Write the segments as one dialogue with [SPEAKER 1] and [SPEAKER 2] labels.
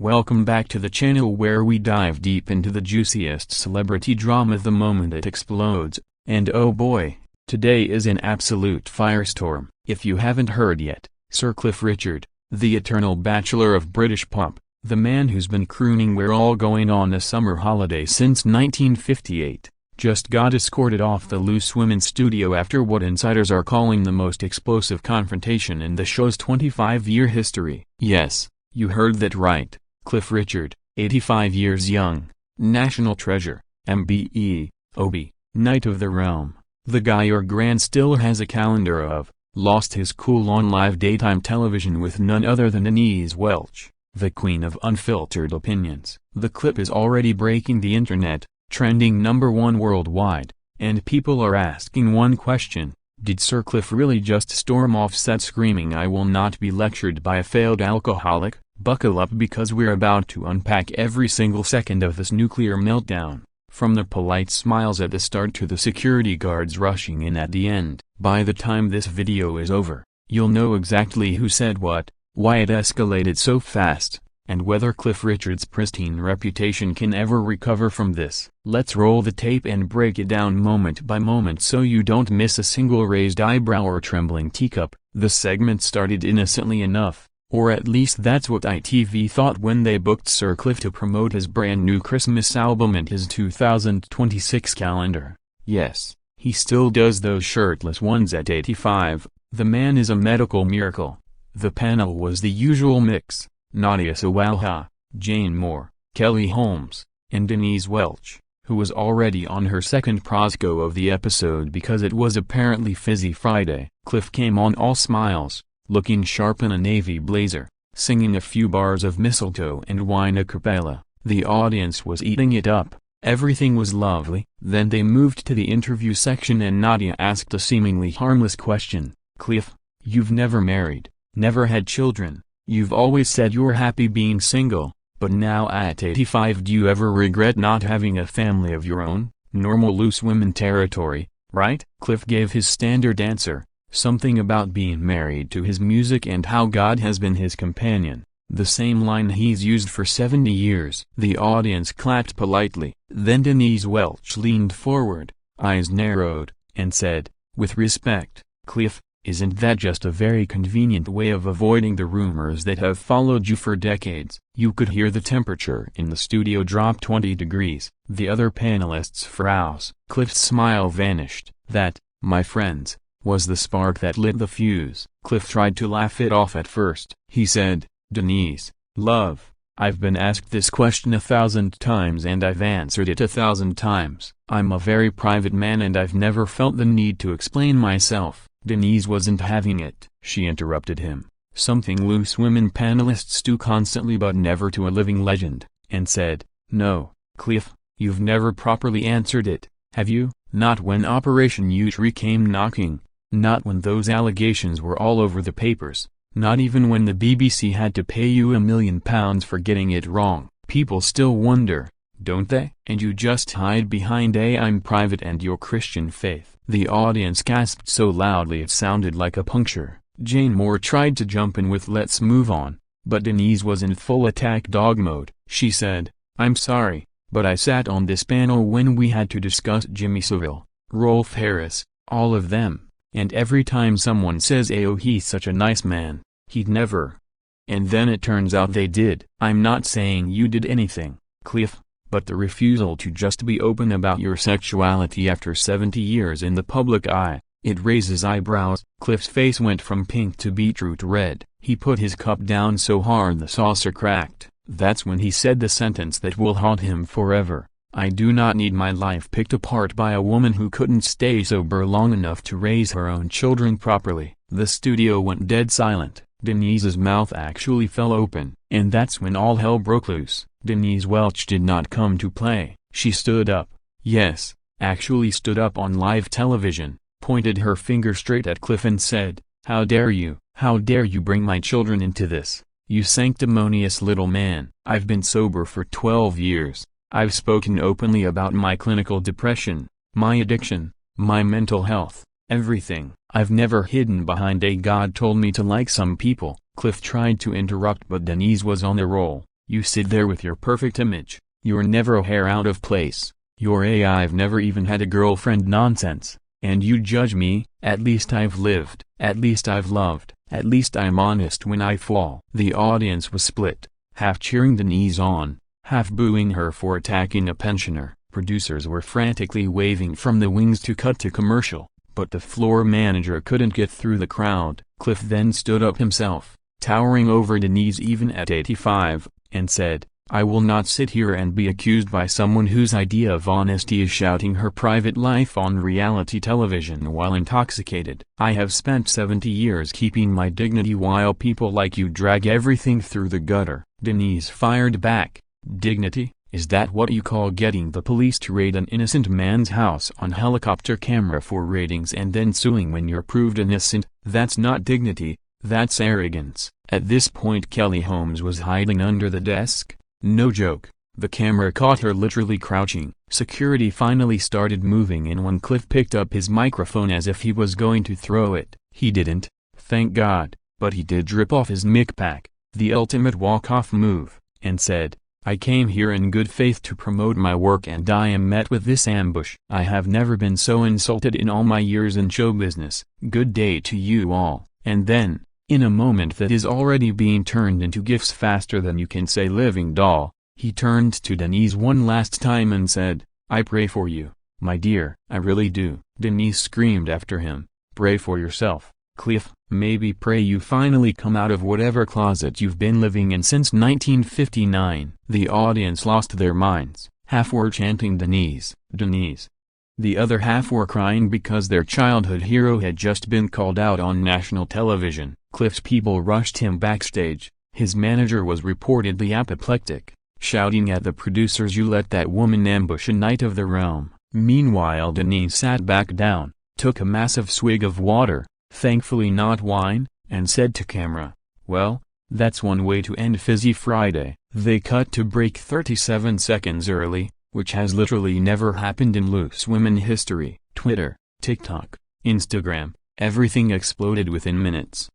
[SPEAKER 1] Welcome back to the channel where we dive deep into the juiciest celebrity drama the moment it explodes, and oh boy, today is an absolute firestorm. If you haven't heard yet, Sir Cliff Richard, the eternal bachelor of British pop, the man who's been crooning "We're All Going on a Summer Holiday" since 1958, just got escorted off the Loose Women studio after what insiders are calling the most explosive confrontation in the show's 25-year history. Yes, you heard that right. Cliff Richard, 85 years young, national treasure, MBE, OB, Knight of the Realm, the guy your gran still has a calendar of, lost his cool on live daytime television with none other than Denise Welch, the queen of unfiltered opinions. The clip is already breaking the internet, trending #1 worldwide, and people are asking one question: did Sir Cliff really just storm off set screaming "I will not be lectured by a failed alcoholic"? Buckle up because we're about to unpack every single second of this nuclear meltdown, from the polite smiles at the start to the security guards rushing in at the end. By the time this video is over, you'll know exactly who said what, why it escalated so fast, and whether Cliff Richard's pristine reputation can ever recover from this. Let's roll the tape and break it down moment by moment so you don't miss a single raised eyebrow or trembling teacup. The segment started innocently enough, or at least that's what ITV thought when they booked Sir Cliff to promote his brand new Christmas album and his 2026 calendar. Yes, he still does those shirtless ones at 85, the man is a medical miracle. The panel was the usual mix: Nadia Sawalha, Jane Moore, Kelly Holmes, and Denise Welch, who was already on her second prosecco of the episode because it was apparently Fizzy Friday. Cliff came on all smiles, looking sharp in a navy blazer, singing a few bars of Mistletoe and Wine a cappella. The audience was eating it up, everything was lovely. Then they moved to the interview section and Nadia asked a seemingly harmless question: "Cliff, you've never married, never had children, you've always said you're happy being single, but now at 85 do you ever regret not having a family of your own?" Normal Loose Women territory, right? Cliff gave his standard answer, something about being married to his music and how God has been his companion, the same line he's used for 70 years. The audience clapped politely. Then Denise Welch leaned forward, eyes narrowed, and said, with respect, "Cliff, isn't that just a very convenient way of avoiding the rumors that have followed you for decades?" You could hear the temperature in the studio drop 20 degrees. The other panelists froze. Cliff's smile vanished. That, my friends, was the spark that lit the fuse. Cliff tried to laugh it off at first. He said, "Denise, love, I've been asked this question 1,000 times and I've answered it 1,000 times. I'm a very private man and I've never felt the need to explain myself." Denise wasn't having it. She interrupted him, something Loose Women panelists do constantly but never to a living legend, and said, "No, Cliff, you've never properly answered it, have you? Not when Operation Yewtree came knocking. Not when those allegations were all over the papers, not even when the BBC had to pay you £1 million for getting it wrong. People still wonder, don't they? And you just hide behind I'm private and your Christian faith." The audience gasped so loudly it sounded like a puncture. Jane Moore tried to jump in with "Let's move on," but Denise was in full attack dog mode. She said, "I'm sorry, but I sat on this panel when we had to discuss Jimmy Savile, Rolf Harris, all of them. And every time someone says oh he's such a nice man, he'd never. And then it turns out they did." I'm not saying you did anything, Cliff, but the refusal to just be open about your sexuality after 70 years in the public eye, it raises eyebrows. Cliff's face went from pink to beetroot red. He put his cup down so hard the saucer cracked. That's when he said the sentence that will haunt him forever: "I do not need my life picked apart by a woman who couldn't stay sober long enough to raise her own children properly." The studio went dead silent. Denise's mouth actually fell open. And that's when all hell broke loose. Denise Welch did not come to play. She stood up. Yes, actually stood up on live television, pointed her finger straight at Cliff and said, "How dare you? How dare you bring my children into this? You sanctimonious little man. I've been sober for 12 years. I've spoken openly about my clinical depression, my addiction, my mental health, everything. I've never hidden behind a God told me to like some people." Cliff tried to interrupt but Denise was on the roll. You sit there with your perfect image, you're never a hair out of place, your I've never even had a girlfriend nonsense, and you judge me. At least I've lived, at least I've loved, at least I'm honest when I fall. The audience was split, half cheering Denise on, half booing her for attacking a pensioner. Producers were frantically waving from the wings to cut to commercial, but the floor manager couldn't get through the crowd. Cliff then stood up himself, towering over Denise even at 85, and said, "I will not sit here and be accused by someone whose idea of honesty is shouting her private life on reality television while intoxicated. I have spent 70 years keeping my dignity while people like you drag everything through the gutter." Denise fired back, "Dignity? Is that what you call getting the police to raid an innocent man's house on helicopter camera for ratings and then suing when you're proved innocent? That's not dignity, that's arrogance." At this point Kelly Holmes was hiding under the desk. No joke, the camera caught her literally crouching. Security finally started moving in when Cliff picked up his microphone as if he was going to throw it. He didn't, thank God, but he did rip off his mic pack, the ultimate walk-off move, and said, "I came here in good faith to promote my work and I am met with this ambush. I have never been so insulted in all my years in show business. Good day to you all." And then, in a moment that is already being turned into gifs faster than you can say living doll, he turned to Denise one last time and said, "I pray for you, my dear, I really do." Denise screamed after him, "Pray for yourself, Cliff, maybe pray you finally come out of whatever closet you've been living in since 1959. The audience lost their minds. Half were chanting Denise, Denise. The other half were crying because their childhood hero had just been called out on national television. Cliff's people rushed him backstage. His manager was reportedly apoplectic, shouting at the producers, "You let that woman ambush a knight of the realm." Meanwhile Denise sat back down, took a massive swig of water, thankfully not wine, and said to camera, "Well, that's one way to end Fizzy Friday." They cut to break 37 seconds early, which has literally never happened in loose women history. Twitter, TikTok, Instagram, everything exploded within minutes.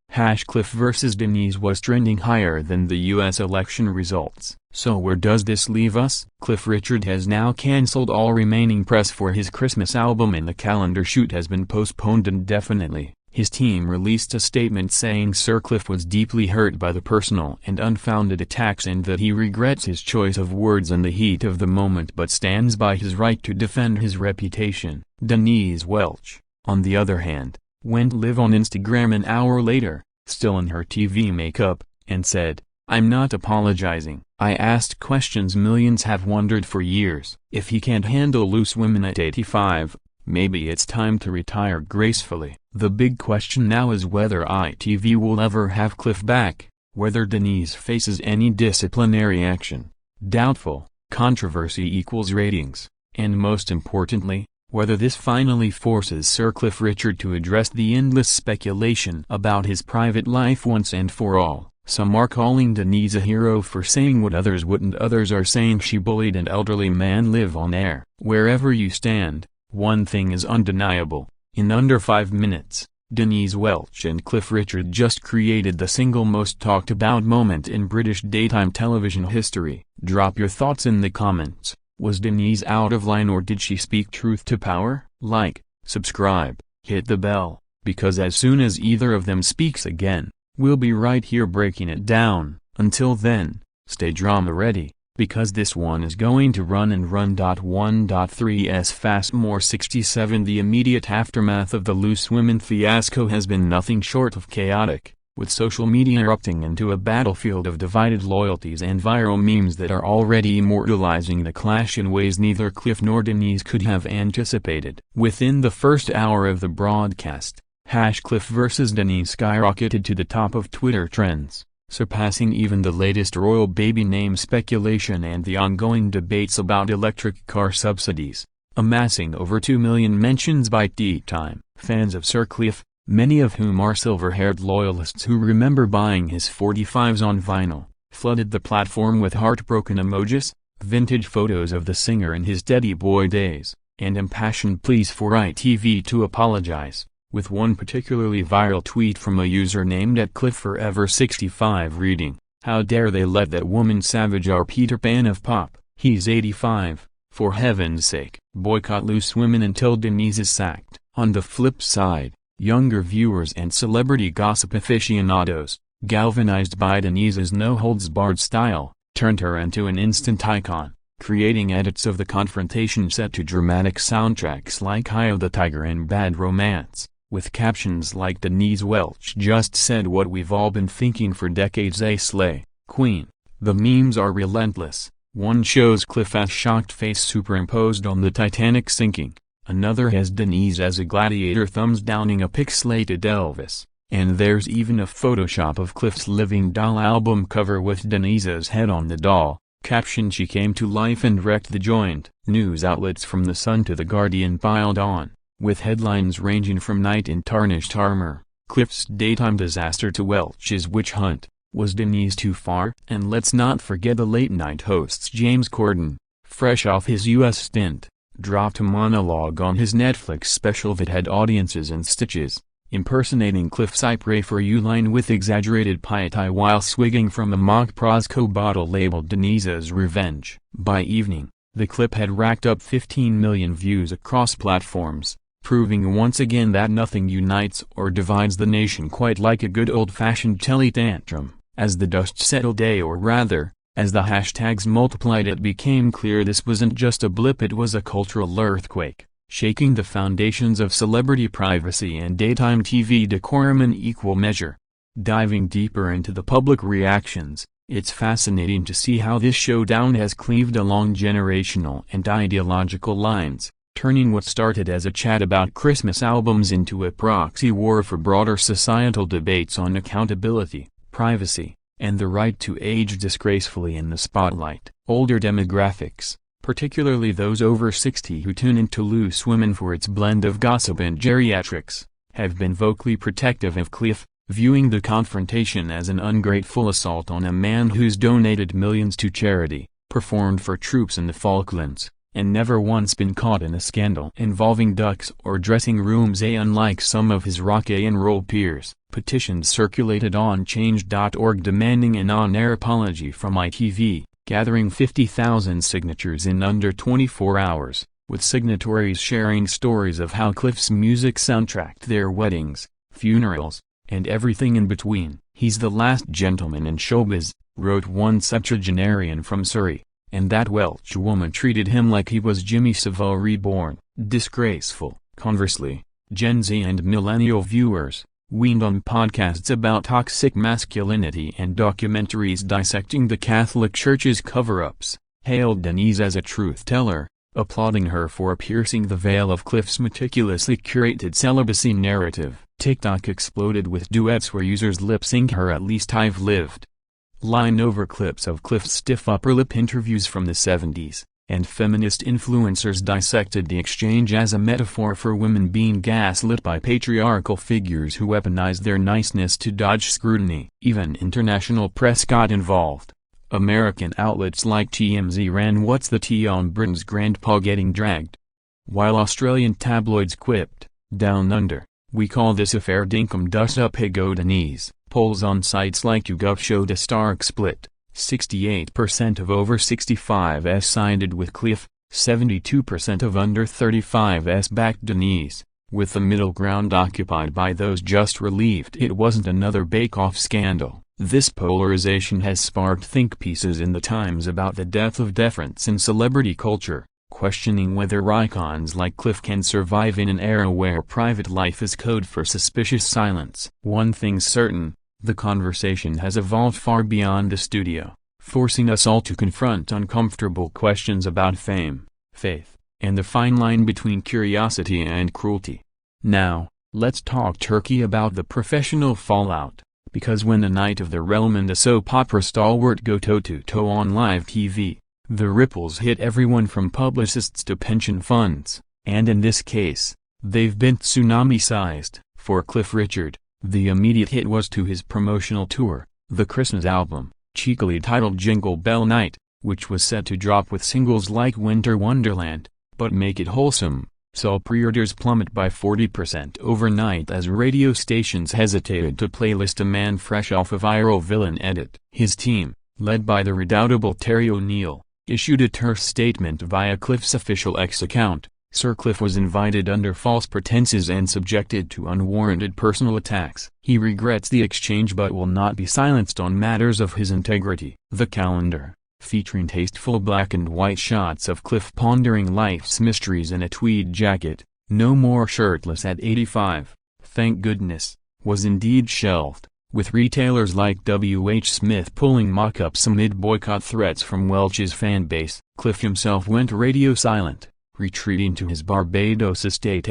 [SPEAKER 1] Cliff vs Denise was trending higher than the US election results. So where does this leave us? Cliff Richard has now cancelled all remaining press for his Christmas album and the calendar shoot has been postponed indefinitely. His team released a statement saying Sir Cliff was deeply hurt by the personal and unfounded attacks and that he regrets his choice of words in the heat of the moment but stands by his right to defend his reputation. Denise Welch, on the other hand, went live on Instagram an hour later, still in her TV makeup, and said, "I'm not apologizing. I asked questions millions have wondered for years. If he can't handle loose women at 85, maybe it's time to retire gracefully." The big question now is whether ITV will ever have Cliff back, whether Denise faces any disciplinary action. Doubtful. Controversy equals ratings, and most importantly, whether this finally forces Sir Cliff Richard to address the endless speculation about his private life once and for all. Some are calling Denise a hero for saying what others wouldn't. Others are saying she bullied an elderly man live on air. Wherever you stand, one thing is undeniable. In under 5 minutes, Denise Welch and Cliff Richard just created the single most talked about moment in British daytime television history. Drop your thoughts in the comments. Was Denise out of line or did she speak truth to power? Like, subscribe, hit the bell, because as soon as either of them speaks again, we'll be right here breaking it down. Until then, stay drama ready, because this one is going to run and run. 1.3s Fastmore 67. The immediate aftermath of the loose women fiasco has been nothing short of chaotic, with social media erupting into a battlefield of divided loyalties and viral memes that are already immortalizing the clash in ways neither Cliff nor Denise could have anticipated. Within the first hour of the broadcast, Cliff vs Denise skyrocketed to the top of Twitter trends, surpassing even the latest royal baby name speculation and the ongoing debates about electric car subsidies, amassing over 2 million mentions by tea time. Fans of Sir Cliff, many of whom are silver-haired loyalists who remember buying his 45s on vinyl, flooded the platform with heartbroken emojis, vintage photos of the singer in his Teddy Boy days, and impassioned pleas for ITV to apologize, with one particularly viral tweet from a user named @CliffForever65 reading, How dare they let that woman savage our Peter Pan of pop? He's 85, for heaven's sake. Boycott loose women until Denise is sacked. On the flip side, younger viewers and celebrity gossip aficionados, galvanized by Denise's no-holds-barred style, turned her into an instant icon, creating edits of the confrontation set to dramatic soundtracks like Eye of the Tiger and Bad Romance, with captions like Denise Welch just said what we've all been thinking for decades: a slay queen. The memes are relentless. One shows Cliff as shocked face superimposed on the Titanic sinking, another has Denise as a gladiator thumbs downing a pixelated Elvis, and there's even a Photoshop of Cliff's Living Doll album cover with Denise's head on the doll, captioned "She came to life and wrecked the joint." News outlets from The Sun to The Guardian piled on, with headlines ranging from "Knight in Tarnished Armor," "Cliff's Daytime Disaster" to "Welch's Witch Hunt. Was Denise too far?" And let's not forget the late-night host's James Corden, fresh off his U.S. stint, dropped a monologue on his Netflix special that had audiences in stitches, impersonating Cliff's "I pray for you" line with exaggerated piety while swigging from a mock Prosecco bottle labeled Denise's Revenge. By evening, the clip had racked up 15 million views across platforms, proving once again that nothing unites or divides the nation quite like a good old-fashioned telly tantrum. As the dust settled, or rather, as the hashtags multiplied, it became clear this wasn't just a blip, it was a cultural earthquake, shaking the foundations of celebrity privacy and daytime TV decorum in equal measure. Diving deeper into the public reactions, it's fascinating to see how this showdown has cleaved along generational and ideological lines, turning what started as a chat about Christmas albums into a proxy war for broader societal debates on accountability, privacy, and the right to age disgracefully in the spotlight. Older demographics, particularly those over 60 who tune into Loose Women for its blend of gossip and geriatrics, have been vocally protective of Cliff, viewing the confrontation as an ungrateful assault on a man who's donated millions to charity, performed for troops in the Falklands, and never once been caught in a scandal involving ducks or dressing rooms. Unlike some of his rock and roll peers, petitions circulated on Change.org demanding an on-air apology from ITV, gathering 50,000 signatures in under 24 hours, with signatories sharing stories of how Cliff's music soundtracked their weddings, funerals, and everything in between. "He's the last gentleman in showbiz," wrote one septuagenarian from Surrey, "and that Welch woman treated him like he was Jimmy Savile reborn." Disgraceful. Conversely, Gen Z and millennial viewers, weaned on podcasts about toxic masculinity and documentaries dissecting the Catholic Church's cover-ups, hailed Denise as a truth-teller, applauding her for piercing the veil of Cliff's meticulously curated celibacy narrative. TikTok exploded with duets where users lip-sync her "At Least I've Lived" line over clips of Cliff's stiff upper lip interviews from the 70s, and feminist influencers dissected the exchange as a metaphor for women being gaslit by patriarchal figures who weaponize their niceness to dodge scrutiny. Even international press got involved. American outlets like TMZ ran "What's the tea on Britain's grandpa getting dragged?" while Australian tabloids quipped, "Down under, we call this affair dinkum dust up hey go Denise." Polls on sites like YouGov showed a stark split. 68% of over 65s sided with Cliff, 72% of under 35s backed Denise, with the middle ground occupied by those just relieved it wasn't another bake-off scandal. This polarization has sparked think pieces in the Times about the death of deference in celebrity culture, questioning whether icons like Cliff can survive in an era where private life is code for suspicious silence. One thing's certain, the conversation has evolved far beyond the studio, forcing us all to confront uncomfortable questions about fame, faith, and the fine line between curiosity and cruelty. Now, let's talk turkey about the professional fallout, because when the Knight of the Realm and a soap opera stalwart go toe-to-toe on live TV, the ripples hit everyone from publicists to pension funds, and in this case, they've been tsunami-sized. For Cliff Richard, the immediate hit was to his promotional tour, the Christmas album, cheekily titled Jingle Bell Night, which was set to drop with singles like Winter Wonderland, but Make It Wholesome, saw pre-orders plummet by 40% overnight as radio stations hesitated to playlist a man fresh off a viral villain edit. His team, led by the redoubtable Terry O'Neill, issued a terse statement via Cliff's official X account. Sir Cliff was invited under false pretenses and subjected to unwarranted personal attacks. He regrets the exchange but will not be silenced on matters of his integrity. The calendar, featuring tasteful black and white shots of Cliff pondering life's mysteries in a tweed jacket, no more shirtless at 85, thank goodness, was indeed shelved, with retailers like W.H. Smith pulling mock-ups amid boycott threats from Welch's fanbase. Cliff himself went radio silent, retreating to his Barbados estate,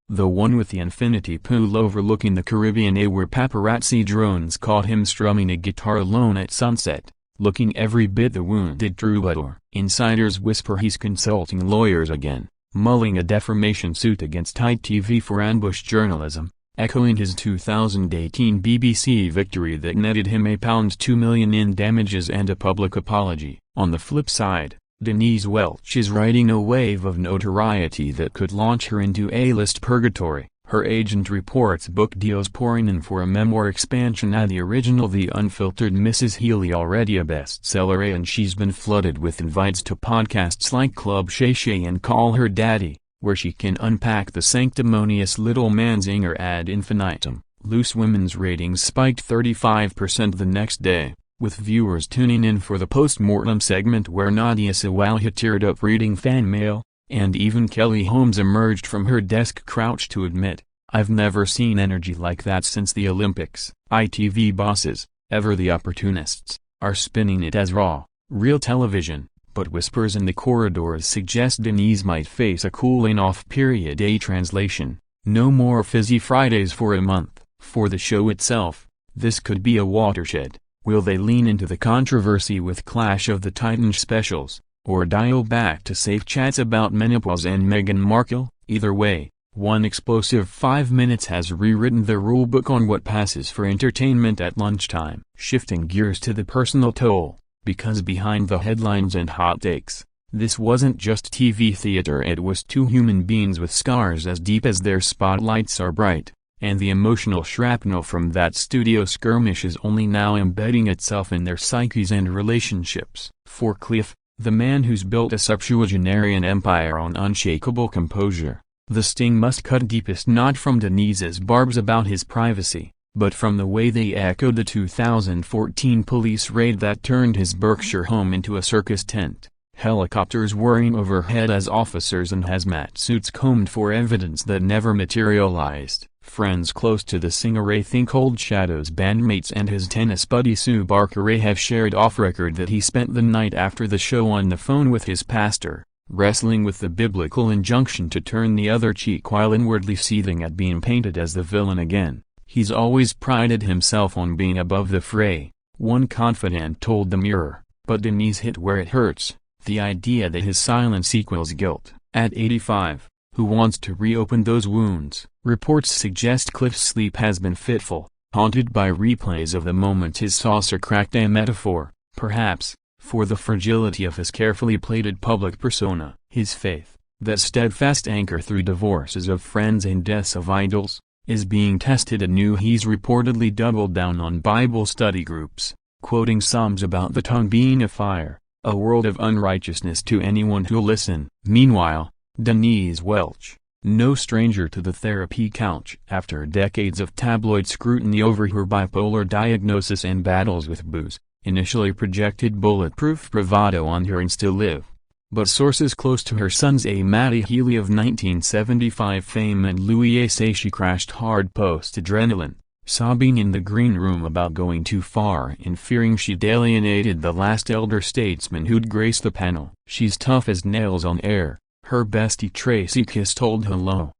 [SPEAKER 1] the one with the infinity pool overlooking the Caribbean, where paparazzi drones caught him strumming a guitar alone at sunset, looking every bit the wounded troubadour. Insiders whisper he's consulting lawyers again, mulling a defamation suit against ITV for ambush journalism, echoing his 2018 BBC victory that netted him £2 million in damages and a public apology. On the flip side, Denise Welch is riding a wave of notoriety that could launch her into A-list purgatory. Her agent reports book deals pouring in for a memoir expansion at the original The Unfiltered Mrs. Healy, already a bestseller, and she's been flooded with invites to podcasts like Club Shay Shay and Call Her Daddy, where she can unpack the sanctimonious little manzinger ad infinitum. Loose Women's ratings spiked 35% the next day, with viewers tuning in for the post-mortem segment where Nadia Sawalha teared up reading fan mail, and even Kelly Holmes emerged from her desk crouch to admit, "I've never seen energy like that since the Olympics." ITV bosses, ever the opportunists, are spinning it as raw, real television, but whispers in the corridors suggest Denise might face a cooling-off period. A translation: no more fizzy Fridays for a month. For the show itself, this could be a watershed. Will they lean into the controversy with Clash of the Titans specials, or dial back to safe chats about menopause and Meghan Markle? Either way, one explosive 5 minutes has rewritten the rulebook on what passes for entertainment at lunchtime. Shifting gears to the personal toll, because behind the headlines and hot takes, this wasn't just TV theater, it was two human beings with scars as deep as their spotlights are bright. And the emotional shrapnel from that studio skirmish is only now embedding itself in their psyches and relationships. For Cliff, the man who's built a septuagenarian empire on unshakable composure, the sting must cut deepest not from Denise's barbs about his privacy, but from the way they echoed the 2014 police raid that turned his Berkshire home into a circus tent. Helicopters whirring overhead as officers in hazmat suits combed for evidence that never materialized. Friends close to the singer think Cold Shadow's bandmates and his tennis buddy Sue Barker have shared off-record that he spent the night after the show on the phone with his pastor, wrestling with the biblical injunction to turn the other cheek while inwardly seething at being painted as the villain again. He's always prided himself on being above the fray, one confidant told the Mirror, but Denise hit where it hurts, the idea that his silence equals guilt. At 85, who wants to reopen those wounds? Reports suggest Cliff's sleep has been fitful, haunted by replays of the moment his saucer cracked, a metaphor, perhaps, for the fragility of his carefully plated public persona. His faith, that steadfast anchor through divorces of friends and deaths of idols, is being tested anew. He's reportedly doubled down on Bible study groups, quoting Psalms about the tongue being a fire, a world of unrighteousness to anyone who'll listen. Meanwhile, Denise Welch, no stranger to the therapy couch after decades of tabloid scrutiny over her bipolar diagnosis and battles with booze, initially projected bulletproof bravado on her and still live. But sources close to her sons Matty Healy of 1975 fame and Louis say she crashed hard post-adrenaline, sobbing in the green room about going too far and fearing she'd alienated the last elder statesman who'd grace the panel. She's tough as nails on air, her bestie Tracy Kiss told Hello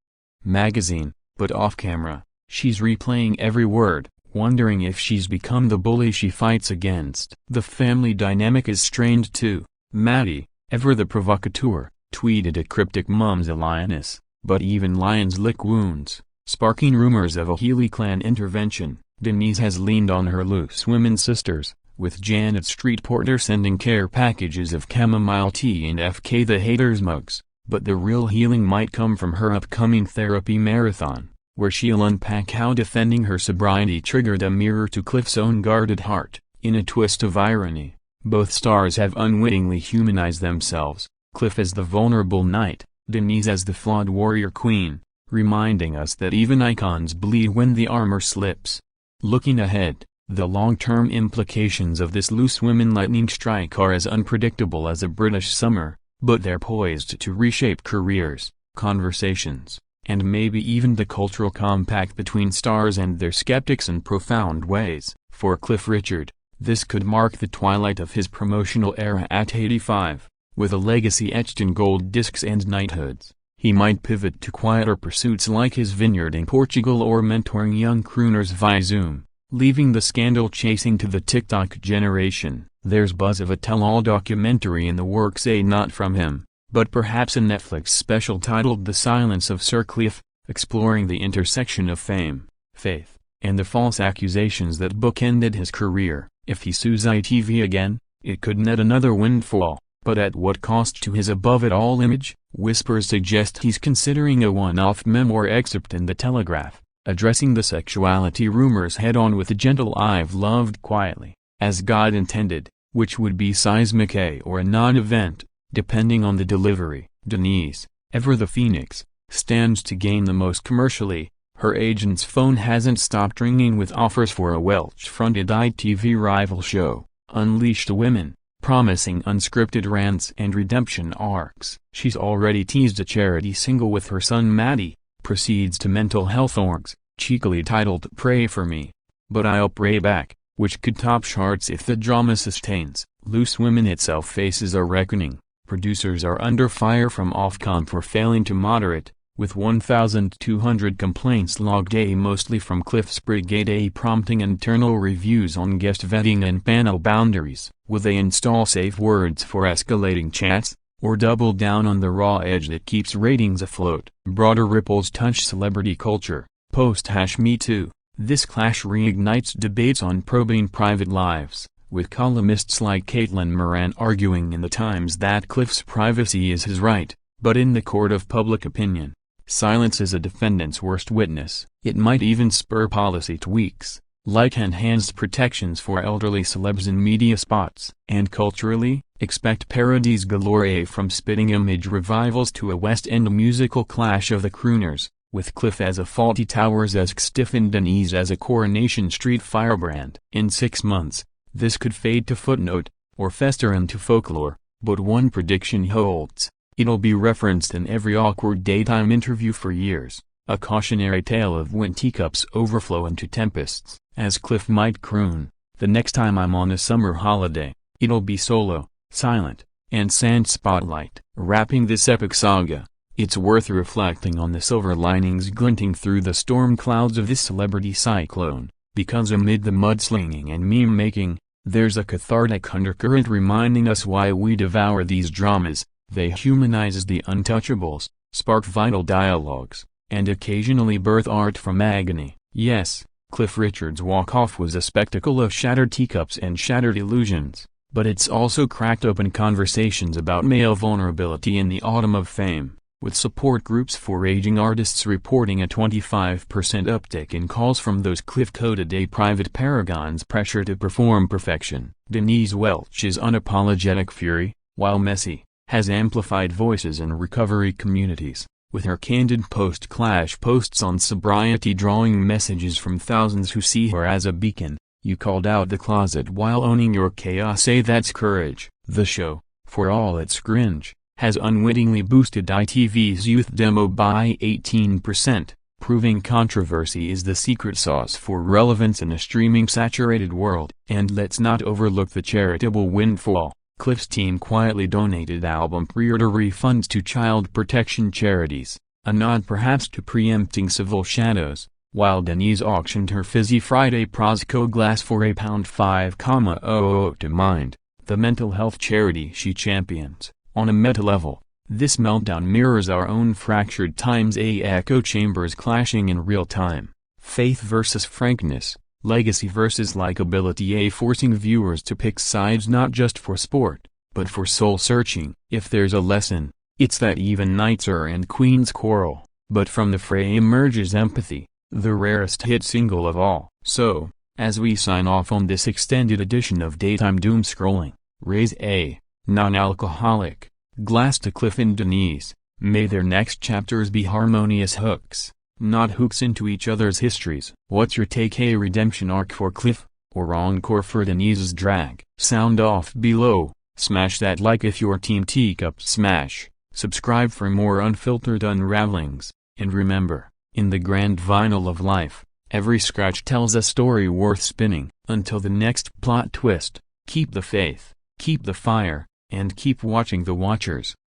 [SPEAKER 1] Magazine, but off-camera, she's replaying every word, wondering if she's become the bully she fights against. The family dynamic is strained too. Maddie, ever the provocateur, tweeted a cryptic "Mum's a lioness, but even lions lick wounds," sparking rumors of a Healy clan intervention. Denise has leaned on her loose women sisters, with Janet Street Porter sending care packages of chamomile tea and FK the Haters mugs. but the real healing might come from her upcoming therapy marathon, where she'll unpack how defending her sobriety triggered a mirror to Cliff's own guarded heart. In a twist of irony, both stars have unwittingly humanized themselves, Cliff as the vulnerable knight, Denise as the flawed warrior queen, reminding us that even icons bleed when the armor slips. Looking ahead, the long-term implications of this loose women lightning strike are as unpredictable as a British summer, but they're poised to reshape careers, conversations, and maybe even the cultural compact between stars and their skeptics in profound ways. For Cliff Richard, this could mark the twilight of his promotional era at 85, with a legacy etched in gold discs and knighthoods. He might pivot to quieter pursuits like his vineyard in Portugal or mentoring young crooners via Zoom, leaving the scandal-chasing to the TikTok generation. There's buzz of a tell-all documentary in the works, not from him, but perhaps a Netflix special titled The Silence of Sir Cliff, exploring the intersection of fame, faith, and the false accusations that bookended his career. If he sues ITV again, it could net another windfall, but at what cost to his above-it-all image? Whispers suggest he's considering a one-off memoir excerpt in The Telegraph, addressing the sexuality rumors head-on with a gentle "I've loved quietly, as God intended," which would be seismic or a non-event, depending on the delivery. Denise, ever the phoenix, stands to gain the most commercially. Her agent's phone hasn't stopped ringing with offers for a Welch-fronted ITV rival show, Unleash the Women, promising unscripted rants and redemption arcs. She's already teased a charity single with her son Maddie, proceeds to mental health orgs, cheekily titled "Pray for Me, but I'll Pray Back," which could top charts if the drama sustains. Loose Women itself faces a reckoning. Producers are under fire from Ofcom for failing to moderate, with 1,200 complaints logged, mostly from Cliff's brigade, prompting internal reviews on guest vetting and panel boundaries. Will they install safe words for escalating chats, or double down on the raw edge that keeps ratings afloat? Broader ripples touch celebrity culture. Post-#MeToo, this clash reignites debates on probing private lives, with columnists like Caitlin Moran arguing in The Times that Cliff's privacy is his right, but in the court of public opinion, silence is a defendant's worst witness. It might even spur policy tweaks, like enhanced protections for elderly celebs in media spots. And culturally, expect parodies galore, from spitting image revivals to a West End musical clash of the crooners, with Cliff as a Fawlty Towers-esque stiff and Denise as a Coronation Street firebrand. In 6 months, this could fade to footnote, or fester into folklore, but one prediction holds: it'll be referenced in every awkward daytime interview for years, a cautionary tale of when teacups overflow into tempests. As Cliff might croon, "The next time I'm on a summer holiday, it'll be solo, silent, and sans spotlight." Wrapping this epic saga, it's worth reflecting on the silver linings glinting through the storm clouds of this celebrity cyclone, because amid the mudslinging and meme-making, there's a cathartic undercurrent reminding us why we devour these dramas. They humanize the untouchables, spark vital dialogues, and occasionally birth art from agony. Yes, Cliff Richard's walk-off was a spectacle of shattered teacups and shattered illusions, but it's also cracked open conversations about male vulnerability in the autumn of fame, with support groups for aging artists reporting a 25% uptick in calls from those Cliff-coded private paragons' pressure to perform perfection. Denise Welch's unapologetic fury, while messy, has amplified voices in recovery communities, with her candid post-clash posts on sobriety drawing messages from thousands who see her as a beacon. "You called out the closet while owning your chaos, that's courage." The show, for all its cringe, has unwittingly boosted ITV's youth demo by 18%, proving controversy is the secret sauce for relevance in a streaming-saturated world. And let's not overlook the charitable windfall. Cliff's team quietly donated album pre-order refunds to child protection charities, a nod perhaps to preempting civil shadows, while Denise auctioned her Fizzy Friday Prosecco glass for £5,000 to Mind, the mental health charity she champions. On a meta level, this meltdown mirrors our own fractured times, echo chambers clashing in real time. Faith versus frankness, legacy versus likability, forcing viewers to pick sides not just for sport, but for soul-searching. If there's a lesson, It's that even knights are and queens quarrel, but from the fray emerges empathy, the rarest hit single of all. So, as we sign off on this extended edition of Daytime Doom Scrolling, raise a non-alcoholic glass to Cliff and Denise. May their next chapters be harmonious hooks, not hooks into each other's histories. What's your take? A redemption arc for Cliff, or encore for Denise's drag? Sound off below, smash that like if you're Team Teacup Smash, subscribe for more unfiltered unravelings, and remember, in the grand vinyl of life, every scratch tells a story worth spinning. Until the next plot twist, keep the faith, keep the fire, and keep watching the Watchers.